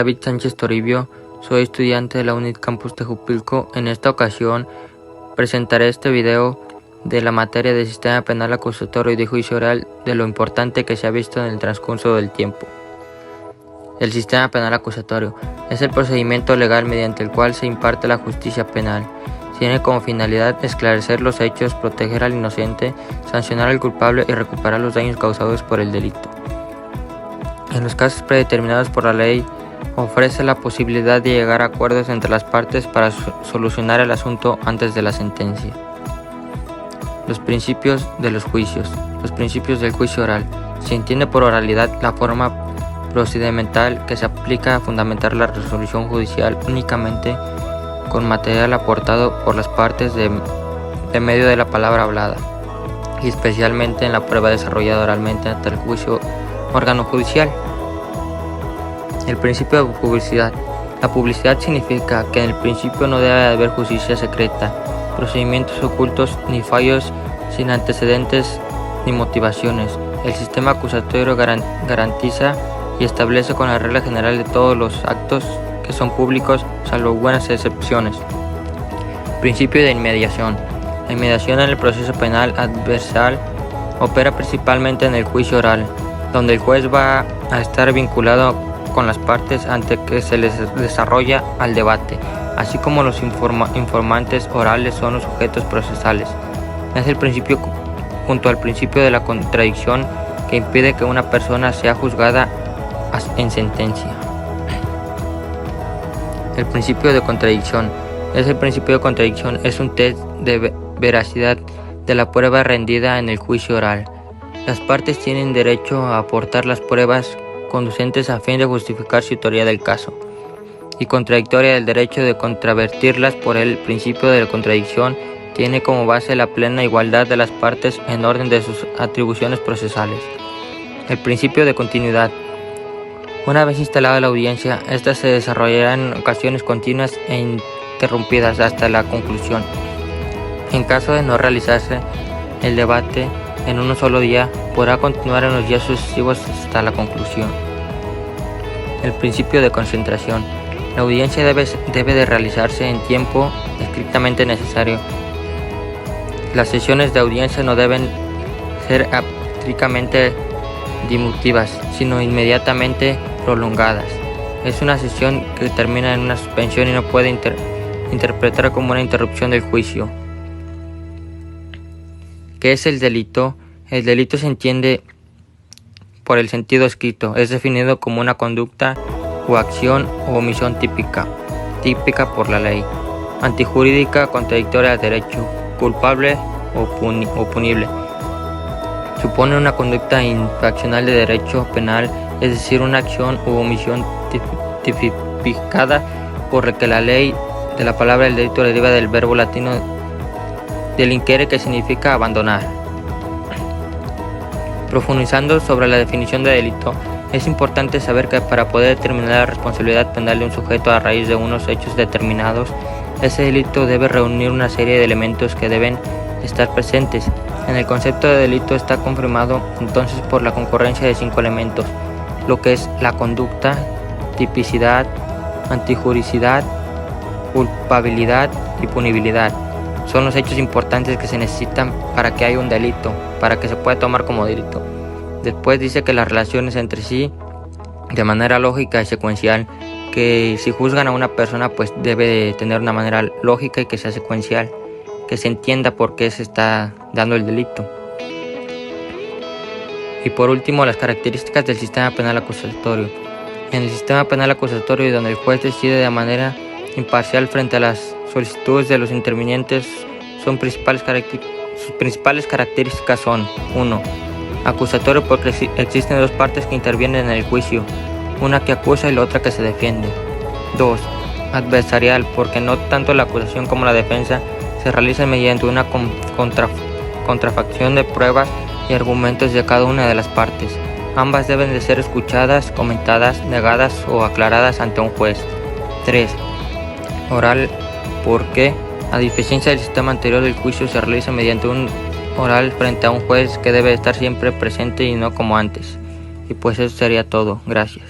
David Sánchez Toribio, soy estudiante de la UNIT Campus Tejupilco. En esta ocasión presentaré este video de la materia de Sistema Penal Acusatorio y de Juicio Oral, de lo importante que se ha visto en el transcurso del tiempo. El Sistema Penal Acusatorio es el procedimiento legal mediante el cual se imparte la justicia penal. Tiene como finalidad esclarecer los hechos, proteger al inocente, sancionar al culpable y recuperar los daños causados por el delito. En los casos predeterminados por la ley, ofrece la posibilidad de llegar a acuerdos entre las partes para solucionar el asunto antes de la sentencia. Los principios de los juicios. Los principios del juicio oral. Se entiende por oralidad la forma procedimental que se aplica a fundamentar la resolución judicial únicamente con material aportado por las partes de medio de la palabra hablada, y especialmente en la prueba desarrollada oralmente ante el órgano judicial. El principio de publicidad. La publicidad significa que en el principio no debe haber justicia secreta, procedimientos ocultos ni fallos sin antecedentes ni motivaciones. El sistema acusatorio garantiza y establece con la regla general de todos los actos que son públicos, salvo buenas excepciones. Principio de inmediación. La inmediación en el proceso penal adversarial opera principalmente en el juicio oral, donde el juez va a estar vinculado con las partes ante que se les desarrolla al debate, así como los informantes orales son los sujetos procesales. Es el principio junto al principio de la contradicción que impide que una persona sea juzgada en sentencia. El principio de contradicción. El principio de contradicción es un test de veracidad de la prueba rendida en el juicio oral. Las partes tienen derecho a aportar las pruebas conducentes a fin de justificar su teoría del caso, y contradictoria del derecho de controvertirlas. Por el principio de la contradicción tiene como base la plena igualdad de las partes en orden de sus atribuciones procesales. El principio de continuidad. Una vez instalada la audiencia, esta se desarrollará en ocasiones continuas e interrumpidas hasta la conclusión. En caso de no realizarse el debate en un solo día, podrá continuar en los días sucesivos hasta la conclusión. El principio de concentración. La audiencia debe de realizarse en tiempo estrictamente necesario. Las sesiones de audiencia no deben ser estrictamente dilutivas, sino inmediatamente prolongadas. Es una sesión que termina en una suspensión y no puede interpretar como una interrupción del juicio. ¿Qué es el delito? El delito se entiende por el sentido escrito. Es definido como una conducta o acción o omisión típica por la ley, antijurídica, contradictoria al derecho, culpable o punible. Supone una conducta infraccional de derecho penal, es decir, una acción u omisión tipificada por la que la ley de la palabra del delito deriva del verbo latino delinquere, que significa abandonar. Profundizando sobre la definición de delito, es importante saber que para poder determinar la responsabilidad penal de un sujeto a raíz de unos hechos determinados, ese delito debe reunir una serie de elementos que deben estar presentes. En el concepto de delito está confirmado entonces por la concurrencia de 5 elementos, lo que es la conducta, tipicidad, antijuricidad, culpabilidad y punibilidad. Son los hechos importantes que se necesitan para que haya un delito, para que se pueda tomar como delito. Después dice que las relaciones entre sí, de manera lógica y secuencial, que si juzgan a una persona, pues debe de tener una manera lógica y que sea secuencial, que se entienda por qué se está dando el delito. Y por último, las características del sistema penal acusatorio. En el sistema penal acusatorio, donde el juez decide de manera imparcial frente a las solicitudes de los intervinientes, sus principales características son: 1. Acusatorio, porque existen dos partes que intervienen en el juicio, una que acusa y la otra que se defiende. 2. Adversarial, porque no tanto la acusación como la defensa se realizan mediante una contrafacción de pruebas y argumentos de cada una de las partes. Ambas deben de ser escuchadas, comentadas, negadas o aclaradas ante un juez. 3. Oral, porque a diferencia del sistema anterior, el juicio se realiza mediante un oral frente a un juez que debe estar siempre presente y no como antes. Y pues eso sería todo. Gracias.